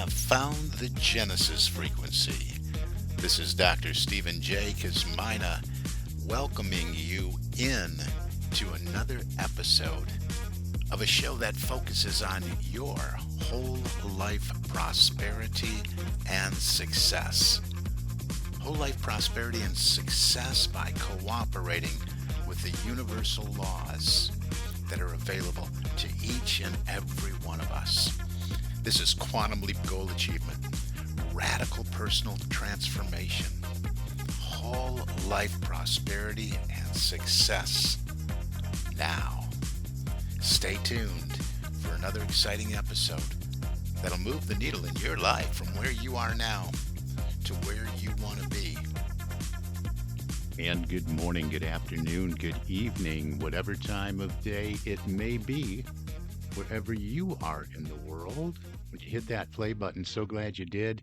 have found the Genesis frequency. This is Dr. Stephen J. Kazmina welcoming you in to another episode of a show that focuses on your whole life prosperity and success. Whole life prosperity and success by cooperating with the universal laws that are available to each and every one of us. This is Quantum Leap Goal Achievement, radical personal transformation, whole life prosperity and success. Now, stay tuned for another exciting episode that'll move the needle in your life from where you are now to where you want to be. And good morning, good afternoon, good evening, whatever time of day it may be, wherever you are in the world. Would you hit that play button? So glad you did.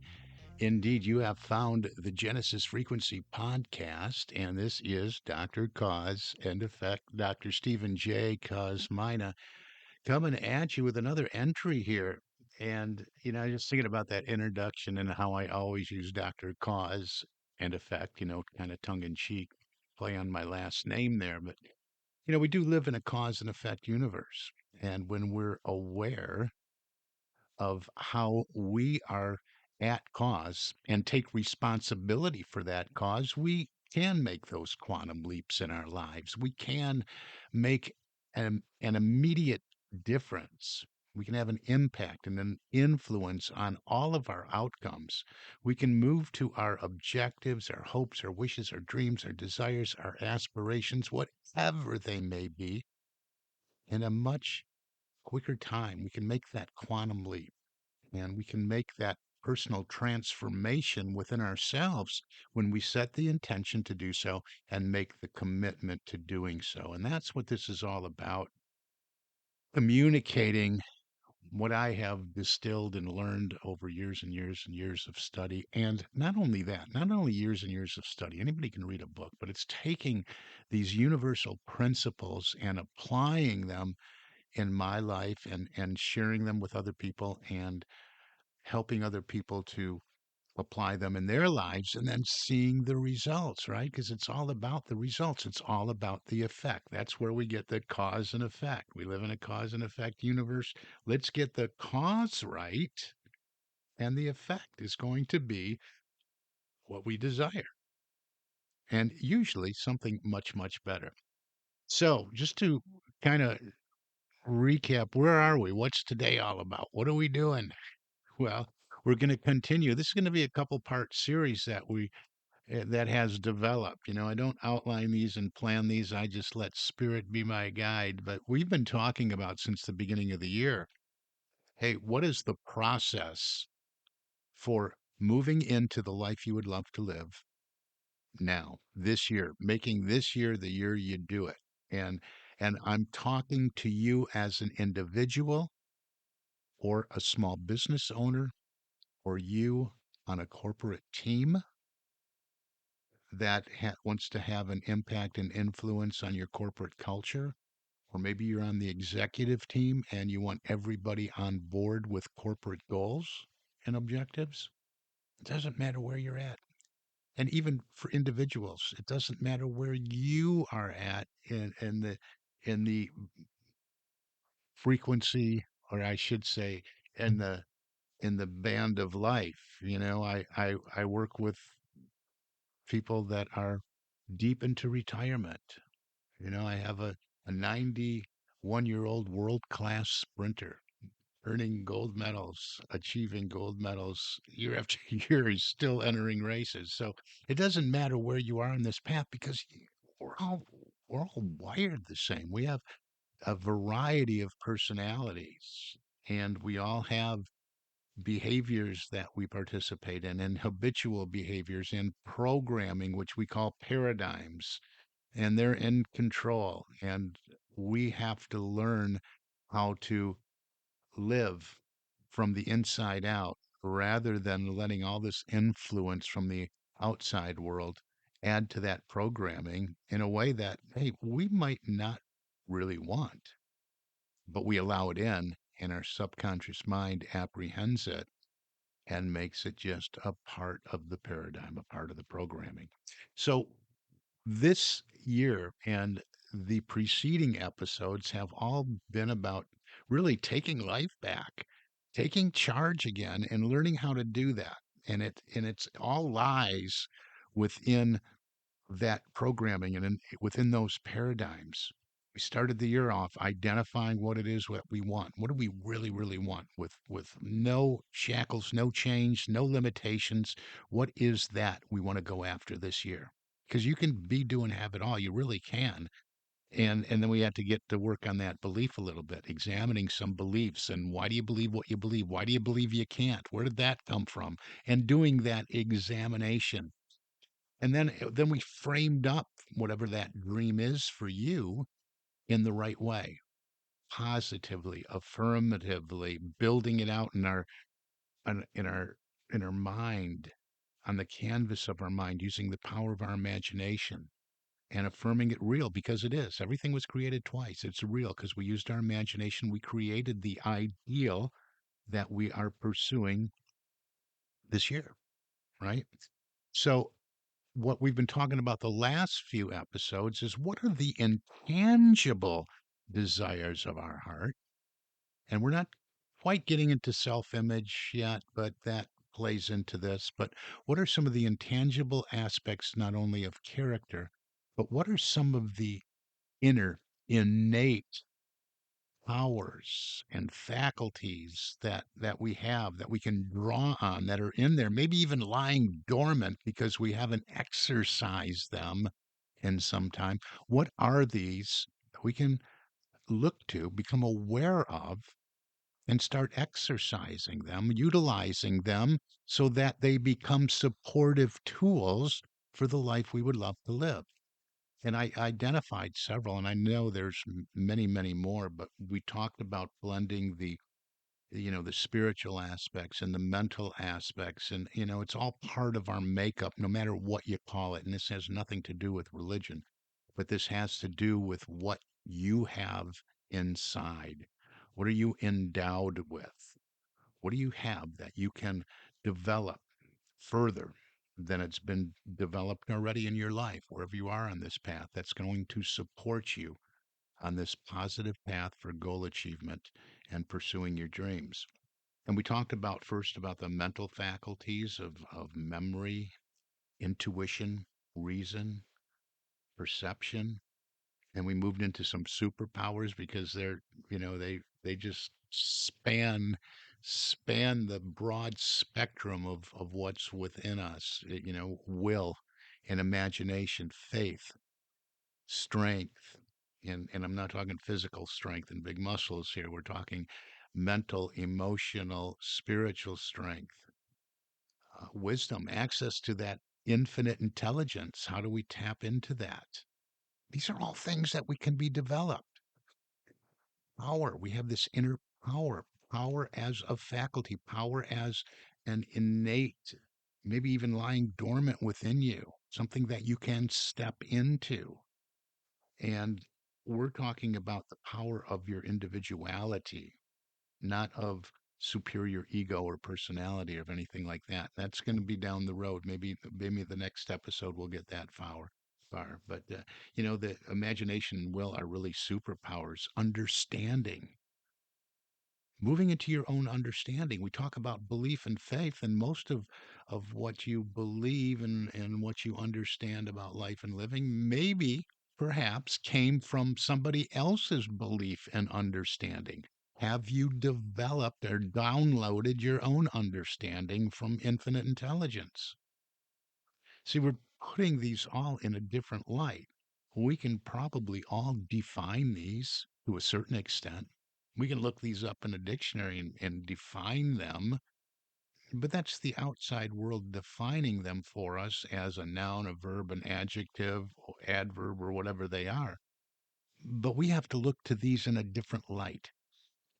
Indeed, you have found the Genesis Frequency podcast, and this is Dr. Cause and Effect, Dr. Stephen J. Cosmina, coming at you with another entry here. And, just thinking about that introduction and how I always use Dr. Cause and Effect, kind of tongue in cheek, play on my last name there. But, we do live in a cause and effect universe. And when we're aware of how we are at cause and take responsibility for that cause, we can make those quantum leaps in our lives. We can make an immediate difference. We can have an impact and an influence on all of our outcomes. We can move to our objectives, our hopes, our wishes, our dreams, our desires, our aspirations, whatever they may be, in a much quicker time. We can make that quantum leap and we can make that personal transformation within ourselves when we set the intention to do so and make the commitment to doing so. And that's what this is all about, communicating what I have distilled and learned over years and years and years of study. And not only that, not only years and years of study, anybody can read a book, but it's taking these universal principles and applying them in my life and sharing them with other people and helping other people to apply them in their lives and then seeing the results, right? Because it's all about the results. It's all about the effect. That's where we get the cause and effect. We live in a cause and effect universe. Let's get the cause right, and the effect is going to be what we desire, and usually something much, much better. So, just to kind of recap, where are we? What's today all about? What are we doing? Well, we're going to continue. This is going to be a couple part series that has developed. I don't outline these and plan these. I just let spirit be my guide. But we've been talking about since the beginning of the year. Hey, what is the process for moving into the life you would love to live now, this year, making this year the year you do it? And and I'm talking to you as an individual or a small business owner or you on a corporate team that wants to have an impact and influence on your corporate culture, or maybe you're on the executive team and you want everybody on board with corporate goals and objectives. It doesn't matter where you're at. And even for individuals, it doesn't matter where you are at in the frequency, or I should say, in the band of life. I work with people that are deep into retirement. I have a 91-year-old world-class sprinter earning gold medals, achieving gold medals year after year. He's still entering races. So it doesn't matter where you are on this path because we're all we're all wired the same. We have a variety of personalities and we all have behaviors that we participate in and habitual behaviors and programming, which we call paradigms, and they're in control. And we have to learn how to live from the inside out rather than letting all this influence from the outside world add to that programming in a way that, hey, we might not really want, but we allow it in and our subconscious mind apprehends it. and makes it just a part of the paradigm, a part of the programming. So this year and the preceding episodes have all been about really taking life back, taking charge again and learning how to do that. And it's all lies within that programming and within those paradigms. We started the year off identifying what it is what we want. What do we really, really want with no shackles, no chains, no limitations? What is that we want to go after this year? Because you can be doing have it all. You really can. And then we had to get to work on that belief a little bit, examining some beliefs and why do you believe what you believe? Why do you believe you can't? Where did that come from? And doing that examination and then we framed up whatever that dream is for you in the right way, positively, affirmatively, building it out in our on- in our mind, on the canvas of our mind, using the power of our imagination and affirming it real because it is. Everything was created twice. It's real because we used our imagination. We created the ideal that we are pursuing this year, right? So what we've been talking about the last few episodes is what are the intangible desires of our heart? And we're not quite getting into self image yet, but that plays into this. But what are some of the intangible aspects, not only of character, but what are some of the inner, innate powers and faculties that we have that we can draw on that are in there, maybe even lying dormant because we haven't exercised them in some time? What are these that we can look to, become aware of, and start exercising them, utilizing them so that they become supportive tools for the life we would love to live? And I identified several, and I know there's many, many more, but we talked about blending the spiritual aspects and the mental aspects. And, it's all part of our makeup, no matter what you call it. And this has nothing to do with religion, but this has to do with what you have inside. What are you endowed with? What do you have that you can develop further than it's been developed already in your life, wherever you are on this path, that's going to support you on this positive path for goal achievement and pursuing your dreams? And we talked about first about the mental faculties of memory, intuition, reason, perception, and we moved into some superpowers because they just span the broad spectrum of what's within us. Will and imagination, faith, strength, and I'm not talking physical strength and big muscles here. We're talking mental, emotional, spiritual strength, wisdom, access to that infinite intelligence. How do we tap into that? These are all things that we can be developed. Power. We have this inner power, power as a faculty, power as an innate, maybe even lying dormant within you, something that you can step into. And we're talking about the power of your individuality, not of superior ego or personality or anything like that. That's going to be down the road. Maybe the next episode we'll get that far. But the imagination and will are really superpowers. Understanding, moving into your own understanding. We talk about belief and faith, and most of what you believe and what you understand about life and living maybe perhaps came from somebody else's belief and understanding. Have you developed or downloaded your own understanding from infinite intelligence? See, we're putting these all in a different light. We can probably all define these to a certain extent. We can look these up in a dictionary and define them, but that's the outside world defining them for us as a noun, a verb, an adjective, or adverb, or whatever they are. But we have to look to these in a different light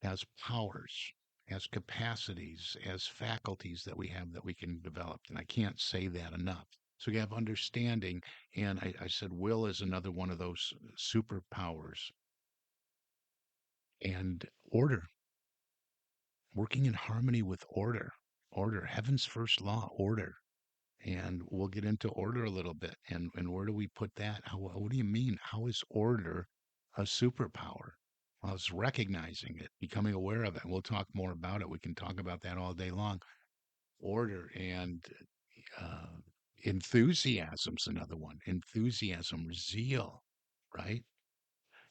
as powers, as capacities, as faculties that we have that we can develop. And I can't say that enough. So we have understanding, and I said will is another one of those superpowers, and order, working in harmony with order. Order, heaven's first law, order. And we'll get into order a little bit. And where do we put that? What do you mean? How is order a superpower? Well, it's recognizing it, becoming aware of it. We'll talk more about it. We can talk about that all day long. Order and uh, enthusiasm's another one. Enthusiasm, zeal, right?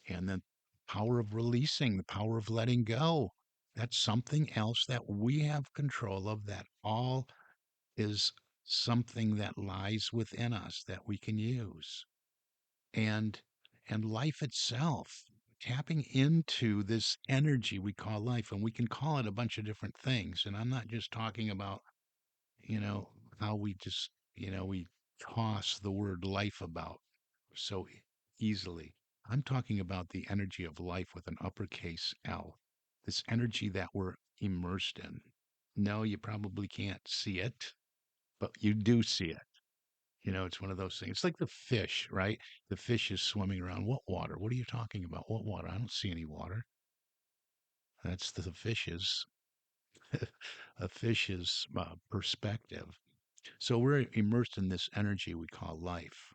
And then power of releasing, the power of letting go. That's something else that we have control of, that all is something that lies within us that we can use. And life itself, tapping into this energy we call life, and we can call it a bunch of different things. And I'm not just talking about, you know, how we just, we toss the word life about so easily. I'm talking about the energy of life with an uppercase L, this energy that we're immersed in. No, you probably can't see it, but you do see it. It's one of those things. It's like the fish, right? The fish is swimming around. What water? What are you talking about? What water? I don't see any water. That's the fish's a fish's perspective. So we're immersed in this energy we call life.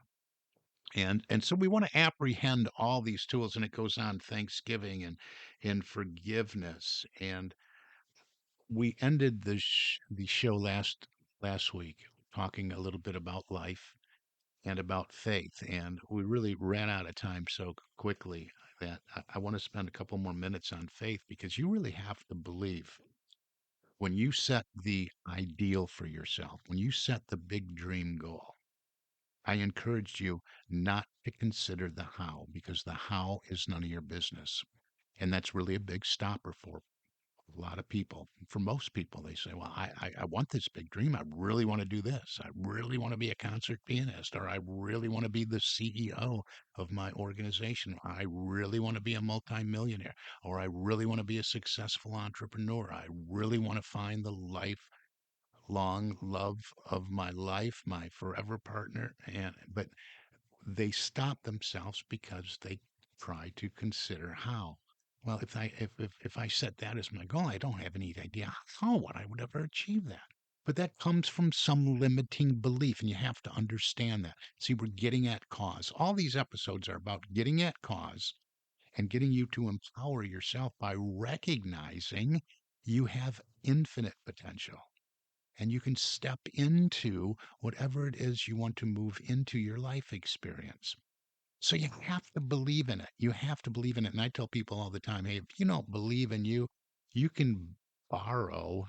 And so we want to apprehend all these tools, and it goes on Thanksgiving and forgiveness. And we ended the show last week talking a little bit about life and about faith. And we really ran out of time so quickly that I want to spend a couple more minutes on faith, because you really have to believe when you set the ideal for yourself, when you set the big dream goal. I encouraged you not to consider the how, because the how is none of your business. And that's really a big stopper for a lot of people. For most people, they say, well, I want this big dream. I really want to do this. I really want to be a concert pianist, or I really want to be the CEO of my organization. I really want to be a multimillionaire, or I really want to be a successful entrepreneur. I really want to find the lifelong love of my life, my forever partner. But they stop themselves because they try to consider how. Well, if I set that as my goal, I don't have any idea how I would ever achieve that. But that comes from some limiting belief, and you have to understand that. See, we're getting at cause. All these episodes are about getting at cause and getting you to empower yourself by recognizing you have infinite potential, and you can step into whatever it is you want to move into your life experience. So you have to believe in it. You have to believe in it. And I tell people all the time, hey, if you don't believe in you, you can borrow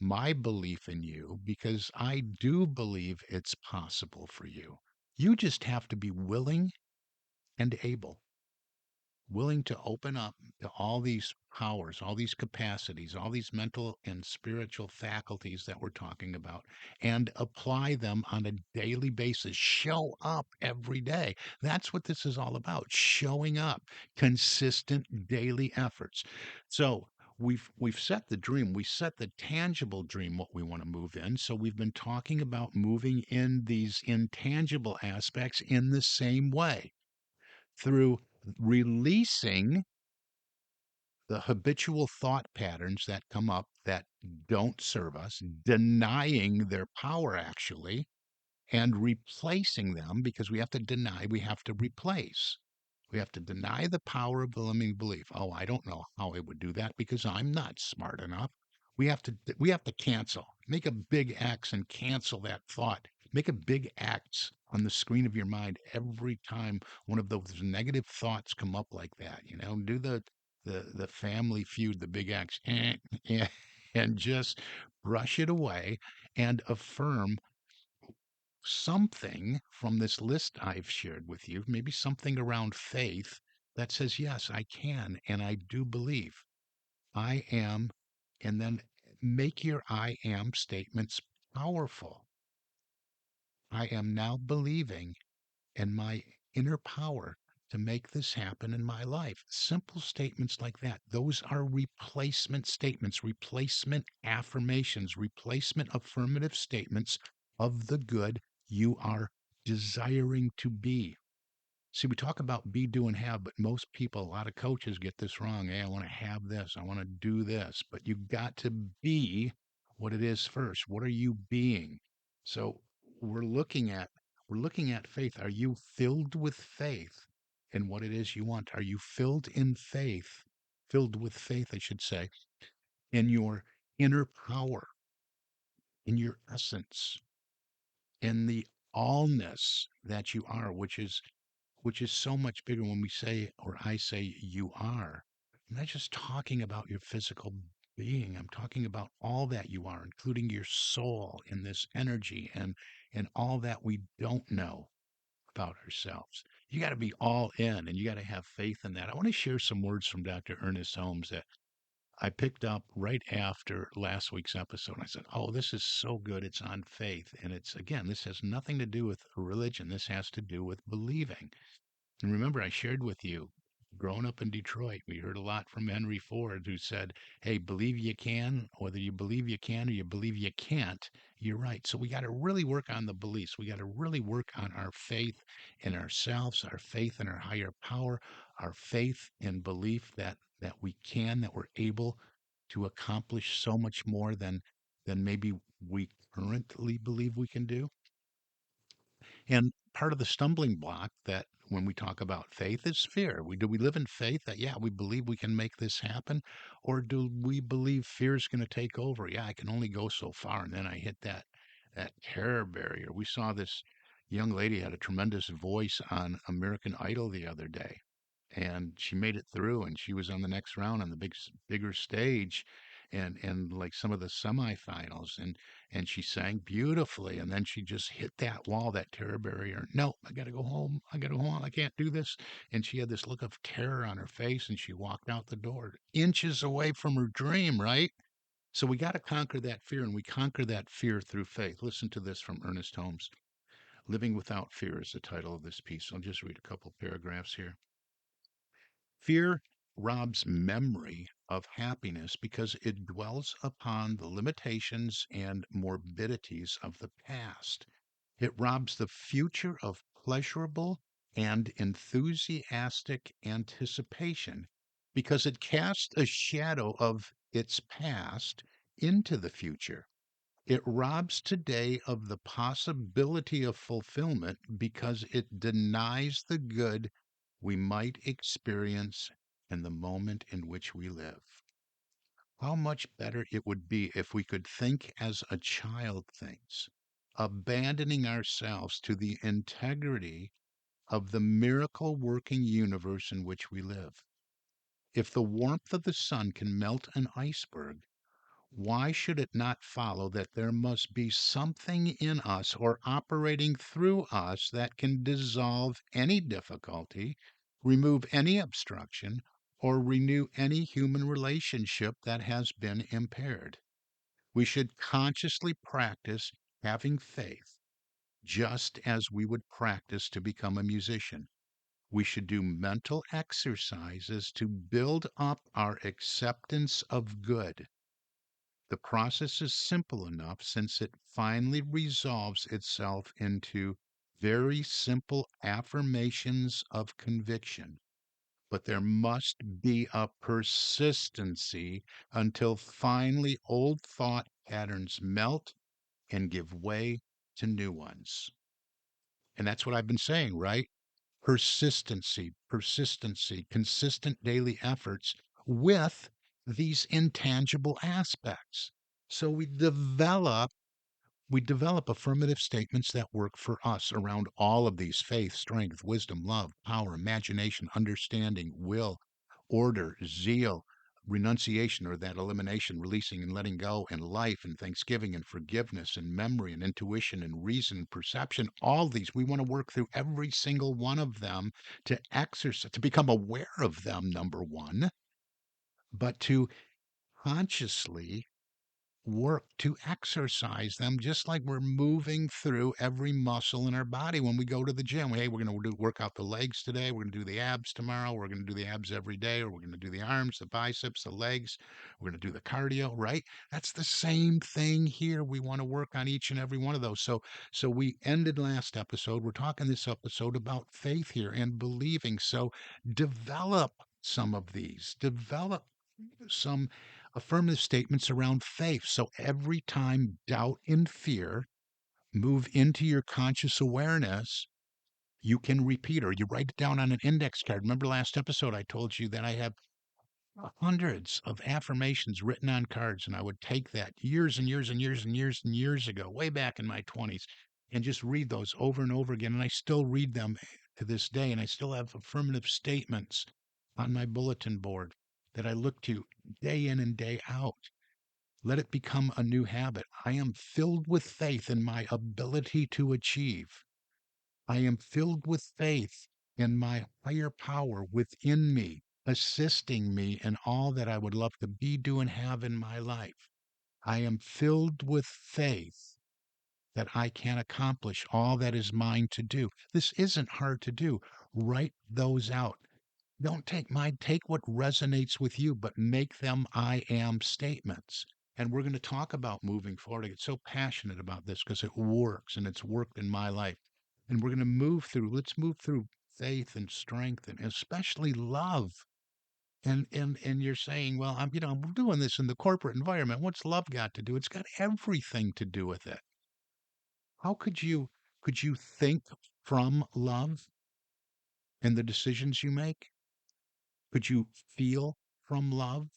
my belief in you, because I do believe it's possible for you. You just have to be willing and able, willing to open up to all these powers, all these capacities, all these mental and spiritual faculties that we're talking about, and apply them on a daily basis. Show up every day. That's what this is all about, showing up, consistent daily efforts. So, we've set the dream, we set the tangible dream, what we want to move in. So we've been talking about moving in these intangible aspects in the same way, through releasing the habitual thought patterns that come up that don't serve us, denying their power actually, and replacing them, because we have to deny, we have to replace. We have to deny the power of the limiting belief. Oh, I don't know how I would do that because I'm not smart enough. We have to cancel. Make a big X and cancel that thought. Make a big X on the screen of your mind every time one of those negative thoughts come up like that. Do the family feud, the big X, and just brush it away and affirm something from this list I've shared with you, maybe something around faith that says, yes, I can, and I do believe. I am, and then make your I am statements powerful. I am now believing in my inner power to make this happen in my life. Simple statements like that. Those are replacement statements, replacement affirmations, replacement affirmative statements of the good you are desiring to be. See, we talk about be, do, and have, but most people, a lot of coaches get this wrong. Hey, I want to have this, I want to do this, but you got to be what it is first. What are you being? So we're looking at we're looking at faith. Are you filled with faith in what it is you want? Are you filled with faith, I should say, in your inner power, in your essence, in the allness that you are, which is so much bigger when we say, or I say, you are. I'm not just talking about your physical being. I'm talking about all that you are, including your soul and this energy and all that we don't know about ourselves. You got to be all in and you got to have faith in that. I want to share some words from Dr. Ernest Holmes that I picked up right after last week's episode. I said, "Oh, this is so good. It's on faith." And it's, again, this has nothing to do with religion. This has to do with believing. And remember, I shared with you, growing up in Detroit, we heard a lot from Henry Ford, who said, "Hey, believe you can, whether you believe you can or you believe you can't, you're right." So we got to really work on the beliefs. We got to really work on our faith in ourselves, our faith in our higher power, our faith and belief that we can, that we're able to accomplish so much more than maybe we currently believe we can do. And part of the stumbling block that when we talk about faith is fear. Do we live in faith that, yeah, we believe we can make this happen? Or do we believe fear is going to take over? Yeah, I can only go so far. And then I hit that terror barrier. We saw this young lady had a tremendous voice on American Idol the other day. And she made it through and she was on the next round on the bigger stage and like some of the semifinals and she sang beautifully and then she just hit that wall, that terror barrier. No, I got to go home. I got to go home. I can't do this. And she had this look of terror on her face and she walked out the door inches away from her dream, right? So we got to conquer that fear, and we conquer that fear through faith. Listen to this from Ernest Holmes. Living Without Fear is the title of this piece. I'll just read a couple paragraphs here. Fear robs memory of happiness because it dwells upon the limitations and morbidities of the past. It robs the future of pleasurable and enthusiastic anticipation because it casts a shadow of its past into the future. It robs today of the possibility of fulfillment because it denies the good we might experience in the moment in which we live. How much better it would be if we could think as a child thinks, abandoning ourselves to the integrity of the miracle working universe in which we live. If the warmth of the sun can melt an iceberg, why should it not follow that there must be something in us or operating through us that can dissolve any difficulty, remove any obstruction, or renew any human relationship that has been impaired? We should consciously practice having faith just as we would practice to become a musician. We should do mental exercises to build up our acceptance of good. The process is simple enough since it finally resolves itself into very simple affirmations of conviction. But there must be a persistency until finally old thought patterns melt and give way to new ones. And that's what I've been saying, right? Persistency, consistent daily efforts with these intangible aspects. So we develop affirmative statements that work for us around all of these: faith, strength, wisdom, love, power, imagination, understanding, will, order, zeal, renunciation or that elimination, releasing and letting go, and life and thanksgiving and forgiveness and memory and intuition and reason and perception. All these, we want to work through every single one of them to exercise, to become aware of them, number one, but to consciously work to exercise them just like we're moving through every muscle in our body when we go to the gym. Hey, we're going to work out the legs today. We're going to do the abs tomorrow. We're going to do the abs every day, or we're going to do the arms, the biceps, the legs. We're going to do the cardio, right? That's the same thing here. We want to work on each and every one of those. So we ended last episode. We're talking this episode about faith here and believing. So develop some of these. Develop some. Affirmative statements around faith. So every time doubt and fear move into your conscious awareness, you can repeat, or you write it down on an index card. Remember last episode, I told you that I have hundreds of affirmations written on cards, and I would take that years and years and years and years and years ago, way back in my 20s, and just read those over and over again. And I still read them to this day, and I still have affirmative statements on my bulletin board that I look to day in and day out. Let it become a new habit. I am filled with faith in my ability to achieve. I am filled with faith in my higher power within me, assisting me in all that I would love to be, do, and have in my life. I am filled with faith that I can accomplish all that is mine to do. This isn't hard to do. Write those out. Don't take mine, take what resonates with you, but make them I am statements. And we're going to talk about moving forward. I get so passionate about this because it works and it's worked in my life. And we're going to let's move through faith and strength and especially love. And you're saying, well, I'm doing this in the corporate environment. What's love got to do? It's got everything to do with it. How could you think from love in the decisions you make? Could you feel from love?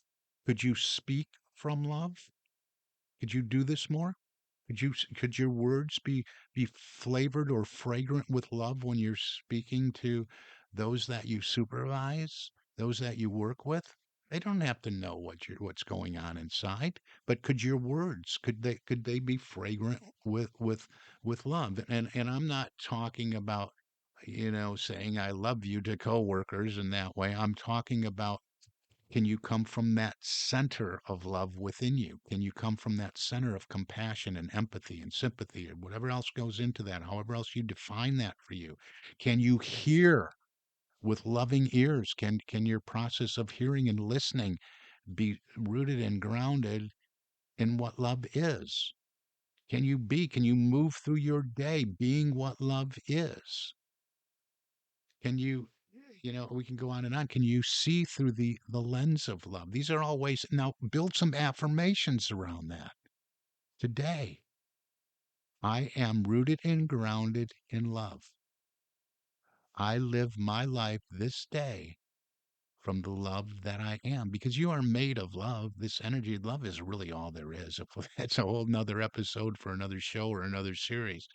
Could you speak from love? Could you do this more? Could your words be flavored or fragrant with love when you're speaking to those that you supervise, those that you work with? They don't have to know what's going on inside, but could your words could they be fragrant with love? And I'm not talking about saying I love you to coworkers in that way. I'm talking about, can you come from that center of love within you? Can you come from that center of compassion and empathy and sympathy or whatever else goes into that, however else you define that for you? Can you hear with loving ears? Can your process of hearing and listening be rooted and grounded in what love is? Can you move through your day being what love is? Can we can go on and on. Can you see through the lens of love? These are all ways. Now, build some affirmations around that. Today, I am rooted and grounded in love. I live my life this day from the love that I am, because you are made of love. This energy of love is really all there is. That's a whole nother episode for another show or another series.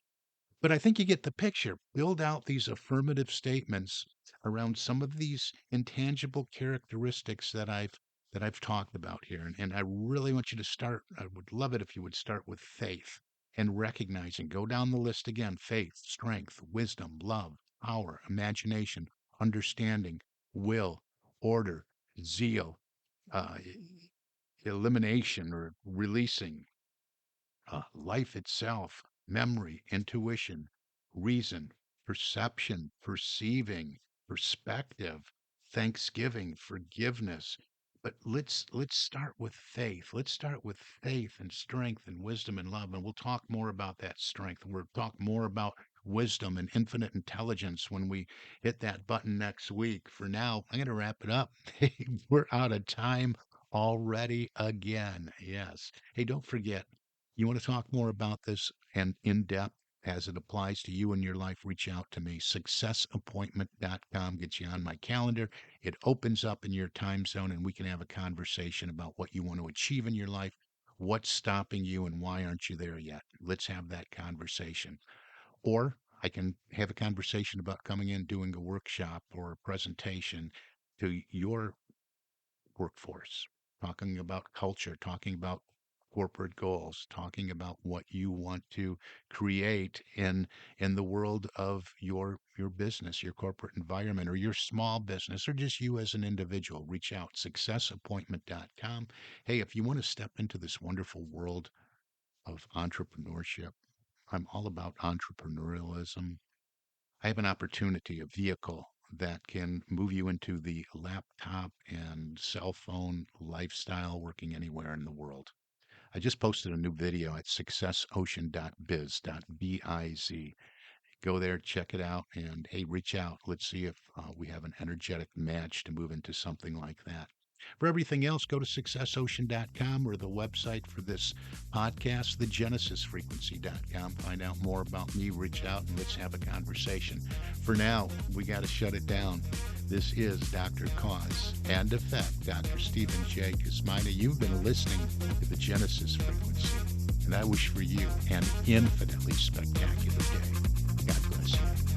But I think you get the picture. Build out these affirmative statements around some of these intangible characteristics that I've talked about here. And I really want you to start. I would love it if you would start with faith and recognizing. Go down the list again: faith, strength, wisdom, love, power, imagination, understanding, will, order, zeal, uh, elimination or releasing, life itself, memory, intuition, reason, perception, perceiving, perspective, thanksgiving, forgiveness. But let's start with faith. Let's start with faith and strength and wisdom and love. And we'll talk more about that strength. We'll talk more about wisdom and infinite intelligence when we hit that button next week. For now, I'm going to wrap it up. We're out of time already again. Yes. Hey, don't forget, you want to talk more about this and in depth as it applies to you and your life, reach out to me. Successappointment.com gets you on my calendar. It opens up in your time zone, and we can have a conversation about what you want to achieve in your life, what's stopping you, and why aren't you there yet. Let's have that conversation. Or I can have a conversation about coming in, doing a workshop or a presentation to your workforce, talking about culture, talking about corporate goals, talking about what you want to create in the world of your business, your corporate environment, or your small business, or just you as an individual. Reach out, successappointment.com. Hey, if you want to step into this wonderful world of entrepreneurship, I'm all about entrepreneurialism. I have an opportunity, a vehicle that can move you into the laptop and cell phone lifestyle, working anywhere in the world. I just posted a new video at successocean.biz. Go there, check it out, and hey, reach out. Let's see if we have an energetic match to move into something like that. For everything else, go to successocean.com or the website for this podcast, thegenesisfrequency.com. Find out more about me, reach out, and let's have a conversation. For now, we got to shut it down. This is Dr. Cause and Effect, Dr. Stephen J. Kosmina. You've been listening to the Genesis Frequency, and I wish for you an infinitely spectacular day. God bless you.